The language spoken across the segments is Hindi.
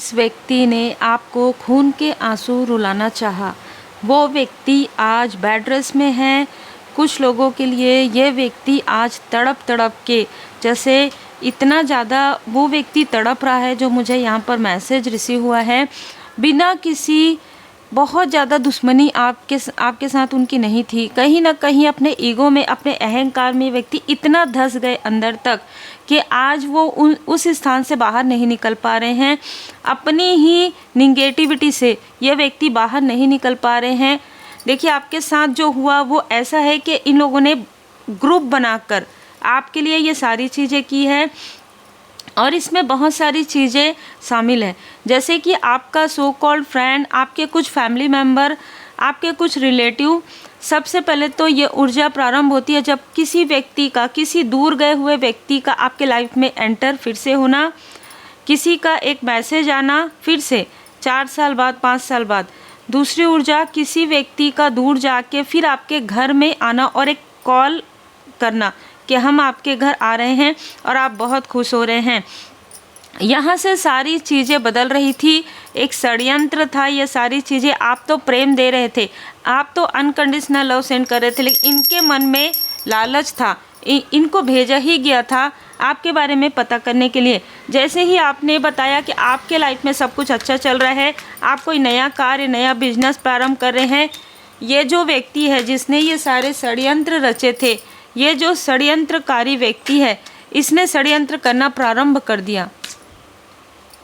जिस व्यक्ति ने आपको खून के आंसू रुलाना चाहा, वो व्यक्ति आज बेड रेस्ट में है। कुछ लोगों के लिए ये व्यक्ति आज तड़प तड़प के, जैसे इतना ज़्यादा वो व्यक्ति तड़प रहा है, जो मुझे यहाँ पर मैसेज रिसीव हुआ है, बिना किसी बहुत ज़्यादा दुश्मनी आपके साथ उनकी नहीं थी। कहीं ना कहीं अपने ईगो में, अपने अहंकार में व्यक्ति इतना धंस गए अंदर तक कि आज वो उस स्थान से बाहर नहीं निकल पा रहे हैं। अपनी ही निगेटिविटी से ये व्यक्ति बाहर नहीं निकल पा रहे हैं। देखिए, आपके साथ जो हुआ वो ऐसा है कि इन लोगों ने ग्रुप बनाकर आपके लिए ये सारी चीज़ें की है, और इसमें बहुत सारी चीज़ें शामिल हैं, जैसे कि आपका सो कॉल्ड फ्रेंड, आपके कुछ फैमिली मेम्बर, आपके कुछ रिलेटिव। सबसे पहले तो ये ऊर्जा प्रारंभ होती है जब किसी व्यक्ति का, किसी दूर गए हुए व्यक्ति का आपके लाइफ में एंटर फिर से होना, किसी का एक मैसेज आना फिर से 4 साल बाद, 5 साल बाद। दूसरी ऊर्जा, किसी व्यक्ति का दूर जाके फिर आपके घर में आना और एक कॉल करना कि हम आपके घर आ रहे हैं और आप बहुत खुश हो रहे हैं। यहाँ से सारी चीज़ें बदल रही थी, एक षड्यंत्र था ये सारी चीज़ें। आप तो प्रेम दे रहे थे, आप तो अनकंडीशनल लव सेंड कर रहे थे, लेकिन इनके मन में लालच था। इनको भेजा ही गया था आपके बारे में पता करने के लिए। जैसे ही आपने बताया कि आपके लाइफ में सब कुछ अच्छा चल रहा है, आप कोई नया कार्य, नया बिजनेस प्रारंभ कर रहे हैं, ये जो व्यक्ति है जिसने ये सारे षड्यंत्र रचे थे, ये जो षड्यंत्रकारी व्यक्ति है, इसने षड्यंत्र करना प्रारंभ कर दिया।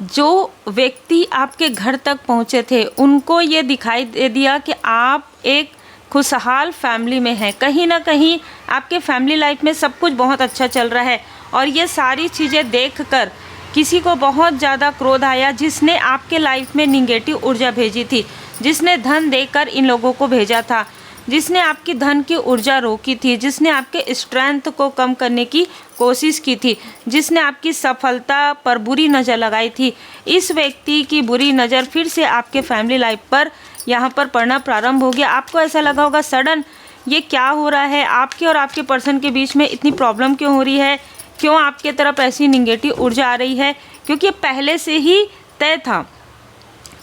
जो व्यक्ति आपके घर तक पहुंचे थे, उनको ये दिखाई दे दिया कि आप एक खुशहाल फैमिली में हैं। कहीं ना कहीं आपके फैमिली लाइफ में सब कुछ बहुत अच्छा चल रहा है, और ये सारी चीज़ें देखकर किसी को बहुत ज़्यादा क्रोध आया, जिसने आपके लाइफ में निगेटिव ऊर्जा भेजी थी, जिसने धन देकर इन लोगों को भेजा था, जिसने आपकी धन की ऊर्जा रोकी थी, जिसने आपके स्ट्रेंथ को कम करने की कोशिश की थी, जिसने आपकी सफलता पर बुरी नज़र लगाई थी। इस व्यक्ति की बुरी नज़र फिर से आपके फैमिली लाइफ पर यहाँ पर पड़ना प्रारंभ हो गया। आपको ऐसा लगा होगा सडन ये क्या हो रहा है, आपके और आपके पर्सन के बीच में इतनी प्रॉब्लम क्यों हो रही है, क्यों आपके तरफ ऐसी निगेटिव ऊर्जा आ रही है, क्योंकि पहले से ही तय था,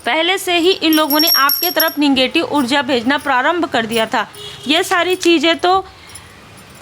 पहले से ही इन लोगों ने आपके तरफ निगेटिव ऊर्जा भेजना प्रारंभ कर दिया था। ये सारी चीज़ें तो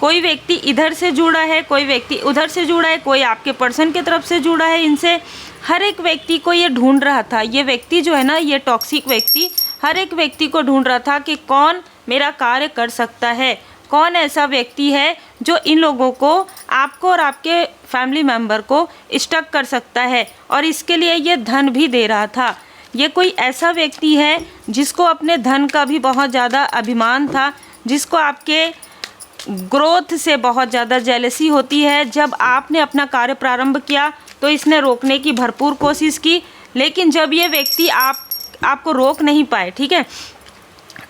कोई व्यक्ति इधर से जुड़ा है, कोई व्यक्ति उधर से जुड़ा है, कोई आपके पर्सन की तरफ से जुड़ा है, इनसे हर एक व्यक्ति को ये ढूंढ रहा था। ये व्यक्ति जो है ना, ये टॉक्सिक व्यक्ति हर एक व्यक्ति को ढूंढ रहा था कि कौन मेरा कार्य कर सकता है, कौन ऐसा व्यक्ति है जो इन लोगों को, आपको और आपके फैमिली मेम्बर को स्टक कर सकता है, और इसके लिए ये धन भी दे रहा था। ये कोई ऐसा व्यक्ति है जिसको अपने धन का भी बहुत ज़्यादा अभिमान था, जिसको आपके ग्रोथ से बहुत ज़्यादा जेलसी होती है। जब आपने अपना कार्य प्रारंभ किया तो इसने रोकने की भरपूर कोशिश की, लेकिन जब ये व्यक्ति आपको रोक नहीं पाए, ठीक है,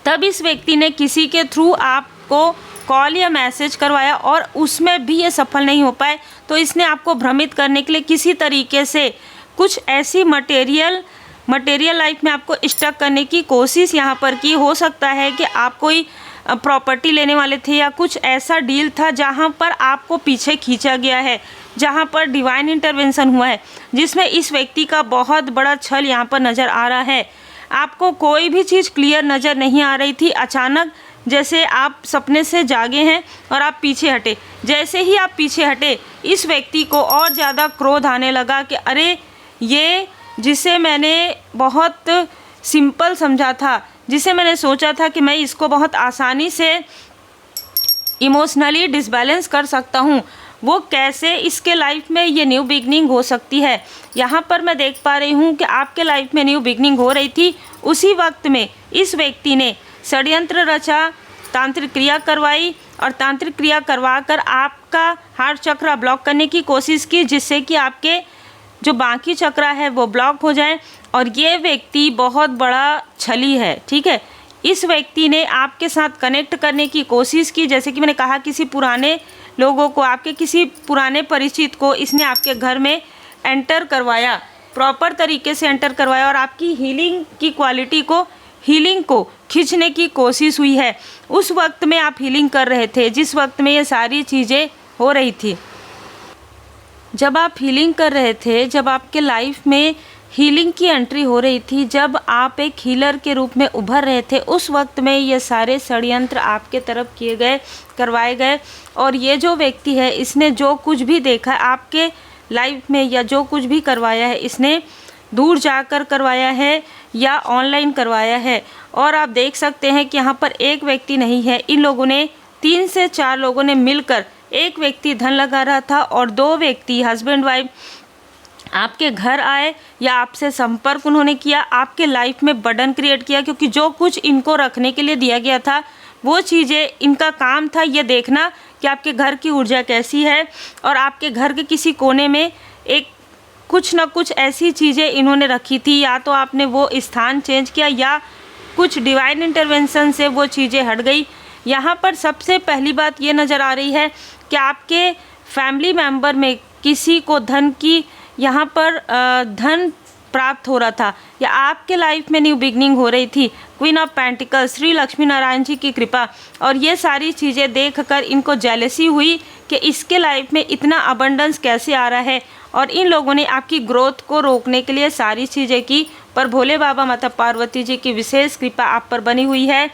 तब इस व्यक्ति ने किसी के थ्रू आपको कॉल या मैसेज करवाया, और उसमें भी ये सफल नहीं हो पाए, तो इसने आपको भ्रमित करने के लिए किसी तरीके से कुछ ऐसी मटेरियल लाइफ में आपको स्टक करने की कोशिश यहाँ पर की। हो सकता है कि आप कोई प्रॉपर्टी लेने वाले थे, या कुछ ऐसा डील था जहाँ पर आपको पीछे खींचा गया है, जहाँ पर डिवाइन इंटरवेंशन हुआ है, जिसमें इस व्यक्ति का बहुत बड़ा छल यहाँ पर नज़र आ रहा है। आपको कोई भी चीज़ क्लियर नज़र नहीं आ रही थी। अचानक जैसे आप सपने से जागे हैं और आप पीछे हटे, जैसे ही आप पीछे हटे, इस व्यक्ति को और ज़्यादा क्रोध आने लगा कि अरे, ये जिसे मैंने बहुत सिंपल समझा था, जिसे मैंने सोचा था कि मैं इसको बहुत आसानी से इमोशनली डिसबैलेंस कर सकता हूँ, वो कैसे इसके लाइफ में ये न्यू बिगनिंग हो सकती है। यहाँ पर मैं देख पा रही हूँ कि आपके लाइफ में न्यू बिगनिंग हो रही थी, उसी वक्त में इस व्यक्ति ने षड्यंत्र रचा, तांत्रिक क्रिया करवाई, और तांत्रिक क्रिया करवा कर आपका हार्ट चक्र ब्लॉक करने की कोशिश की, जिससे कि आपके जो बाकी चक्र है वो ब्लॉक हो जाए। और ये व्यक्ति बहुत बड़ा छली है, ठीक है। इस व्यक्ति ने आपके साथ कनेक्ट करने की कोशिश की, जैसे कि मैंने कहा, किसी पुराने लोगों को, आपके किसी पुराने परिचित को इसने आपके घर में एंटर करवाया, प्रॉपर तरीके से एंटर करवाया, और आपकी हीलिंग की क्वालिटी को, हीलिंग को खींचने की कोशिश हुई है। उस वक्त में आप हीलिंग कर रहे थे, जिस वक्त में ये सारी चीज़ें हो रही थी। जब आप हीलिंग कर रहे थे, जब आपके लाइफ में हीलिंग की एंट्री हो रही थी, जब आप एक हीलर के रूप में उभर रहे थे, उस वक्त में ये सारे षड्यंत्र आपके तरफ किए गए, करवाए गए। और ये जो व्यक्ति है, इसने जो कुछ भी देखा आपके लाइफ में या जो कुछ भी करवाया है, इसने दूर जाकर करवाया है या ऑनलाइन करवाया है। और आप देख सकते हैं कि यहाँ पर एक व्यक्ति नहीं है, इन लोगों ने 3 से 4 लोगों ने मिलकर, एक व्यक्ति धन लगा रहा था और 2 व्यक्ति हस्बैंड वाइफ आपके घर आए या आपसे संपर्क उन्होंने किया, आपके लाइफ में बर्डन क्रिएट किया, क्योंकि जो कुछ इनको रखने के लिए दिया गया था वो चीज़ें, इनका काम था ये देखना कि आपके घर की ऊर्जा कैसी है। और आपके घर के किसी कोने में एक कुछ ना कुछ ऐसी चीज़ें इन्होंने रखी थी, या तो आपने वो स्थान चेंज किया या कुछ डिवाइन इंटरवेंशन से वो चीज़ें हट गई। यहाँ पर सबसे पहली बात ये नज़र आ रही है कि आपके फैमिली मेंबर में किसी को धन की यहाँ पर धन प्राप्त हो रहा था, या आपके लाइफ में न्यू बिगनिंग हो रही थी। Queen of pentacles, Shri Lakshmi Narayan ji की कृपा, और ये सारी चीज़ें देखकर इनको जेलसी हुई कि इसके लाइफ में इतना अबंडेंस कैसे आ रहा है। और इन लोगों ने आपकी ग्रोथ को रोकने के लिए सारी चीज़ें की, पर भोले बाबा माता पार्वती जी की विशेष कृपा आप पर बनी हुई है।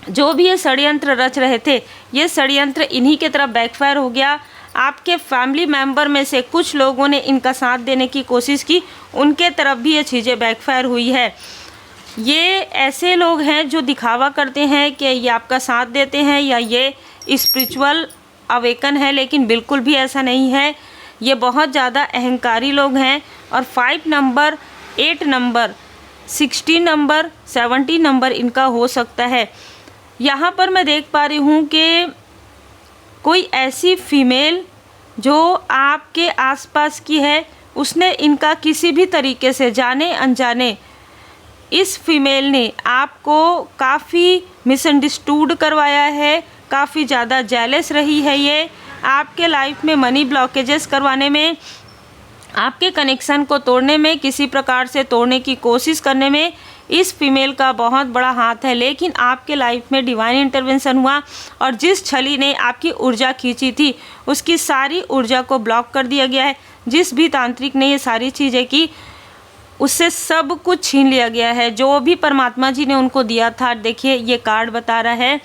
जो भी ये षड्यंत्र रच रहे थे, ये षड्यंत्र इन्हीं के तरफ बैकफायर हो गया। आपके फैमिली मेंबर में से कुछ लोगों ने इनका साथ देने की कोशिश की, उनके तरफ भी ये चीज़ें बैकफायर हुई है। ये ऐसे लोग हैं जो दिखावा करते हैं कि ये आपका साथ देते हैं या ये स्पिरिचुअल अवेकन है, लेकिन बिल्कुल भी ऐसा नहीं है। ये बहुत ज़्यादा अहंकारी लोग हैं। और 5 नंबर, 8 नंबर, 16 नंबर, 17 नंबर इनका हो सकता है। यहाँ पर मैं देख पा रही हूँ कि कोई ऐसी फीमेल जो आपके आसपास की है, उसने इनका किसी भी तरीके से जाने अनजाने, इस फीमेल ने आपको काफ़ी मिसअंडरस्टूड करवाया है, काफ़ी ज़्यादा जेलस रही है। ये आपके लाइफ में मनी ब्लॉकेजेस करवाने में, आपके कनेक्शन को तोड़ने में, किसी प्रकार से तोड़ने की कोशिश करने में इस फीमेल का बहुत बड़ा हाथ है। लेकिन आपके लाइफ में डिवाइन इंटरवेंशन हुआ और जिस छली ने आपकी ऊर्जा खींची थी, उसकी सारी ऊर्जा को ब्लॉक कर दिया गया है। जिस भी तांत्रिक ने ये सारी चीज़ें की, उससे सब कुछ छीन लिया गया है। जो भी परमात्मा जी ने उनको दिया था, देखिए ये कार्ड बता रहा है,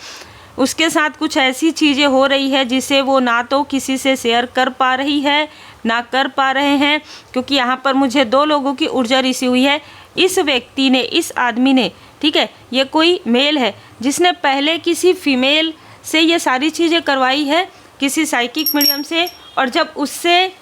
उसके साथ कुछ ऐसी चीज़ें हो रही है जिसे वो ना तो किसी से शेयर कर पा रही है, ना कर पा रहे हैं। क्योंकि यहाँ पर मुझे 2 लोगों की ऊर्जा रिसी हुई है। इस व्यक्ति ने, इस आदमी ने, ठीक है, ये कोई मेल है जिसने पहले किसी फीमेल से ये सारी चीज़ें करवाई है, किसी साइकिक मीडियम से, और जब उससे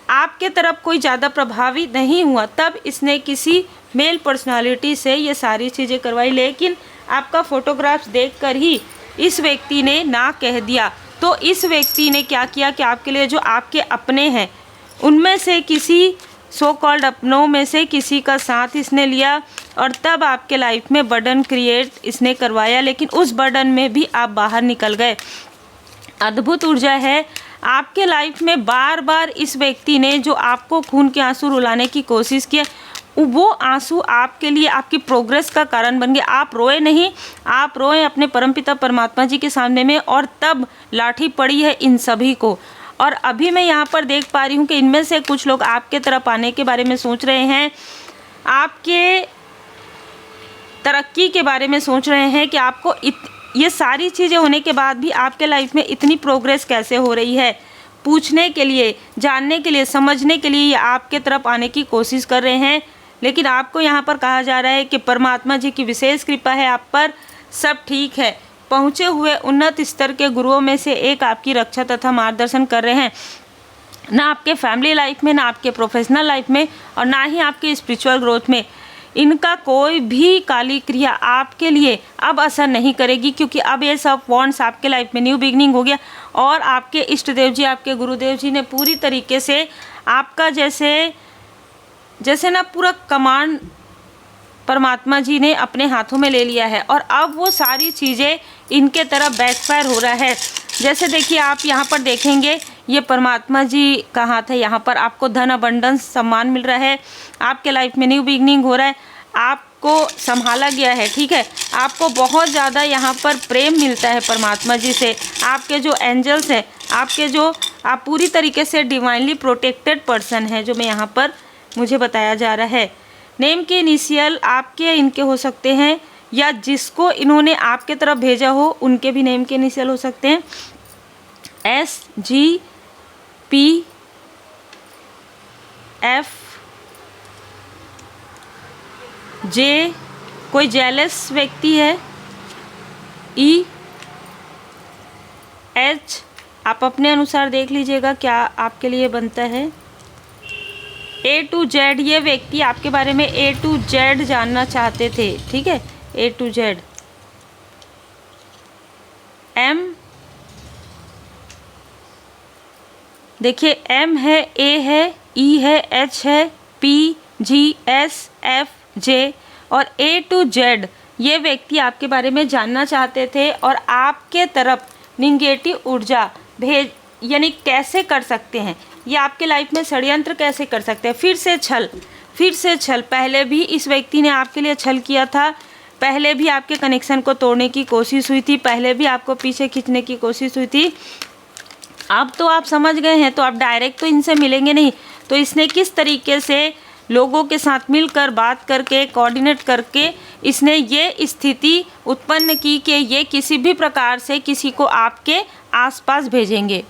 आपके तरफ कोई ज़्यादा प्रभावित नहीं हुआ, तब इसने किसी मेल पर्सनालिटी से ये सारी चीज़ें करवाई। लेकिन आपका फोटोग्राफ्स देखकर ही इस व्यक्ति ने ना कह दिया। तो इस व्यक्ति ने क्या किया कि आपके लिए जो आपके अपने हैं, उनमें से किसी सो कॉल्ड अपनों में से किसी का साथ इसने लिया, और तब आपके लाइफ में बर्डन क्रिएट इसने करवाया। लेकिन उस बर्डन में भी आप बाहर निकल गए। अद्भुत ऊर्जा है आपके लाइफ में। बार बार इस व्यक्ति ने जो आपको खून के आंसू रुलाने की कोशिश की, वो आंसू आपके लिए आपकी प्रोग्रेस का कारण बन गए। आप रोए नहीं, आप रोए अपने परमपिता परमात्मा जी के सामने में, और तब लाठी पड़ी है इन सभी को। और अभी मैं यहाँ पर देख पा रही हूँ कि इनमें से कुछ लोग आपके तरफ आने के बारे में सोच रहे हैं, आपके तरक्की के बारे में सोच रहे हैं कि आपको ये सारी चीज़ें होने के बाद भी आपके लाइफ में इतनी प्रोग्रेस कैसे हो रही है, पूछने के लिए, जानने के लिए, समझने के लिए ये आपके तरफ आने की कोशिश कर रहे हैं। लेकिन आपको यहाँ पर कहा जा रहा है कि परमात्मा जी की विशेष कृपा है आप पर, सब ठीक है। पहुँचे हुए उन्नत स्तर के गुरुओं में से एक आपकी रक्षा तथा मार्गदर्शन कर रहे हैं। ना आपके फैमिली लाइफ में, ना आपके प्रोफेशनल लाइफ में, और ना ही आपके स्पिरिचुअल ग्रोथ में इनका कोई भी काली क्रिया आपके लिए अब असर नहीं करेगी। क्योंकि अब ये सब वॉन्ड्स आपके लाइफ में न्यू बिगनिंग हो गया, और आपके इष्ट देव जी, आपके गुरुदेव जी ने पूरी तरीके से आपका जैसे ना पूरा कमांड परमात्मा जी ने अपने हाथों में ले लिया है। और अब वो सारी चीज़ें इनके तरफ बैकफायर हो रहा है। जैसे देखिए, आप यहाँ पर देखेंगे, ये परमात्मा जी का हाथ है। यहाँ पर आपको धन, अबंडेंस, सम्मान मिल रहा है। आपके लाइफ में न्यू बिगनिंग हो रहा है। आपको संभाला गया है, ठीक है। आपको बहुत ज़्यादा यहाँ पर प्रेम मिलता है परमात्मा जी से। आपके जो एंजल्स हैं, आपके जो, आप पूरी तरीके से डिवाइनली प्रोटेक्टेड पर्सन हैं, जो मैं यहाँ पर मुझे बताया जा रहा है। नेम के इनिशियल आपके या इनके हो सकते हैं, या जिसको इन्होंने आपके तरफ भेजा हो उनके भी नेम के इनिशियल हो सकते हैं। S G P F J, कोई जेलस व्यक्ति है, E H, आप अपने अनुसार देख लीजिएगा क्या आपके लिए बनता है। A to Z, ये व्यक्ति आपके बारे में A to Z जानना चाहते थे, ठीक है, A to Z। M, देखिए M है, A है, E है, H है, P G S F J और A to Z, ये व्यक्ति आपके बारे में जानना चाहते थे और आपके तरफ निगेटिव ऊर्जा भेज, यानी कैसे कर सकते हैं ये आपके लाइफ में षड्यंत्र कैसे कर सकते हैं। फिर से छल, पहले भी इस व्यक्ति ने आपके लिए छल किया था, पहले भी आपके कनेक्शन को तोड़ने की कोशिश हुई थी, पहले भी आपको पीछे खींचने की कोशिश हुई थी। अब तो आप समझ गए हैं, तो आप डायरेक्ट तो इनसे मिलेंगे नहीं, तो इसने किस तरीके से लोगों के साथ मिलकर बात करके कोऑर्डिनेट करके इसने ये स्थिति उत्पन्न की कि ये किसी भी प्रकार से किसी को आपके आसपास भेजेंगे।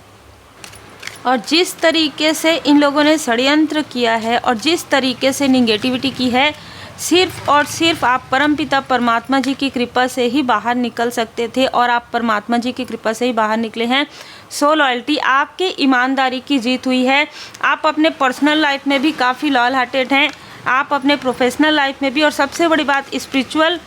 और जिस तरीके से इन लोगों ने षड्यंत्र किया है और जिस तरीके से निगेटिविटी की है, सिर्फ और सिर्फ आप परमपिता परमात्मा जी की कृपा से ही बाहर निकल सकते थे और आप परमात्मा जी की कृपा से ही बाहर निकले हैं। सो लॉयल्टी, आपके ईमानदारी की जीत हुई है। आप अपने पर्सनल लाइफ में भी काफ़ी लॉयल हार्टेड हैं, आप अपने प्रोफेशनल लाइफ में भी, और सबसे बड़ी बात स्पिरिचुअल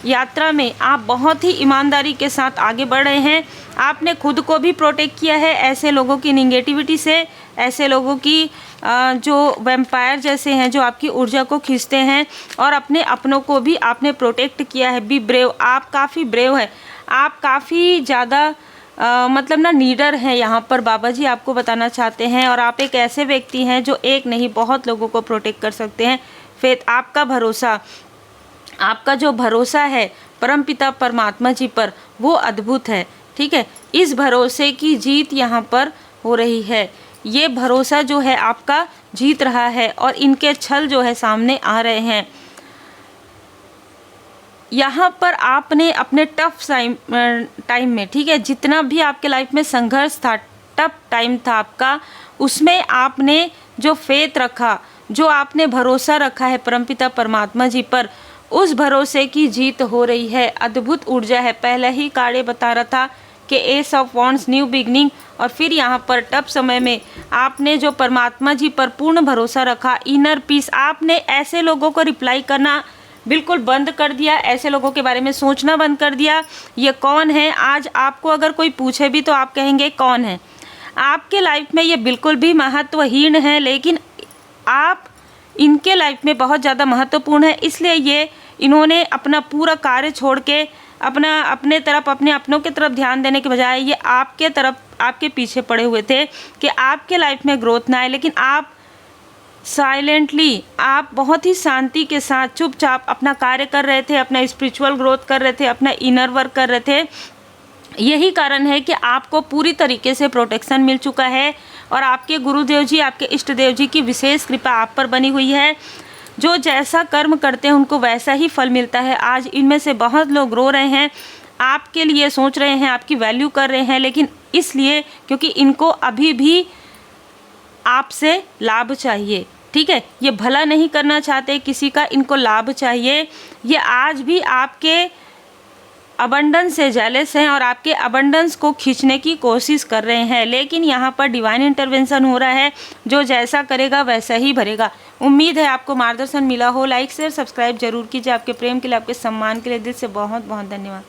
यात्रा में आप बहुत ही ईमानदारी के साथ आगे बढ़ रहे हैं। आपने खुद को भी प्रोटेक्ट किया है ऐसे लोगों की निगेटिविटी से, ऐसे लोगों की जो वैम्पायर जैसे हैं जो आपकी ऊर्जा को खींचते हैं, और अपने अपनों को भी आपने प्रोटेक्ट किया है। बी ब्रेव, आप काफ़ी ब्रेव है, आप काफ़ी ज़्यादा मतलब ना नीडर हैं यहाँ पर बाबा जी आपको बताना चाहते हैं। और आप एक ऐसे व्यक्ति हैं जो एक नहीं बहुत लोगों को प्रोटेक्ट कर सकते हैं। फेथ, आपका भरोसा, आपका जो भरोसा है परमपिता परमात्मा जी पर वो अद्भुत है, ठीक है। इस भरोसे की जीत यहाँ पर हो रही है, ये भरोसा जो है आपका जीत रहा है और इनके छल जो है सामने आ रहे हैं। यहाँ पर आपने अपने टफ टाइम में, ठीक है, जितना भी आपके लाइफ में संघर्ष था, टफ टाइम था आपका, उसमें आपने जो फेथ रखा, जो आपने भरोसा रखा है परमपिता परमात्मा जी पर, उस भरोसे की जीत हो रही है। अद्भुत ऊर्जा है। पहले ही कार्ड बता रहा था कि S of wands, new beginning, और फिर यहाँ पर टफ समय में आपने जो परमात्मा जी पर पूर्ण भरोसा रखा, इनर पीस, आपने ऐसे लोगों को रिप्लाई करना बिल्कुल बंद कर दिया, ऐसे लोगों के बारे में सोचना बंद कर दिया। ये कौन है? आज आपको अगर कोई पूछे भी तो आप कहेंगे कौन है। आपके लाइफ में ये बिल्कुल भी महत्वहीन है, लेकिन आप इनके लाइफ में बहुत ज़्यादा महत्वपूर्ण है। इसलिए इन्होंने अपना पूरा कार्य छोड़ के अपने अपनों की तरफ ध्यान देने के बजाय ये आपके तरफ, आपके पीछे पड़े हुए थे कि आपके लाइफ में ग्रोथ ना आए। लेकिन आप साइलेंटली, आप बहुत ही शांति के साथ चुपचाप अपना कार्य कर रहे थे, अपना स्पिरिचुअल ग्रोथ कर रहे थे, अपना इनर वर्क कर रहे थे। यही कारण है कि आपको पूरी तरीके से प्रोटेक्शन मिल चुका है और आपके गुरुदेव जी, आपके इष्ट देव जी की विशेष कृपा आप पर बनी हुई है। जो जैसा कर्म करते हैं उनको वैसा ही फल मिलता है। आज इनमें से बहुत लोग रो रहे हैं, आपके लिए सोच रहे हैं, आपकी वैल्यू कर रहे हैं, लेकिन इसलिए क्योंकि इनको अभी भी आपसे लाभ चाहिए, ठीक है। ये भला नहीं करना चाहते किसी का, इनको लाभ चाहिए। ये आज भी आपके अबंडेंस से जेलस हैं और आपके अबंडेंस को खींचने की कोशिश कर रहे हैं, लेकिन यहाँ पर डिवाइन इंटरवेंशन हो रहा है। जो जैसा करेगा वैसा ही भरेगा। उम्मीद है आपको मार्गदर्शन मिला हो। लाइक शेयर सब्सक्राइब जरूर कीजिए। आपके प्रेम के लिए, आपके सम्मान के लिए दिल से बहुत बहुत धन्यवाद।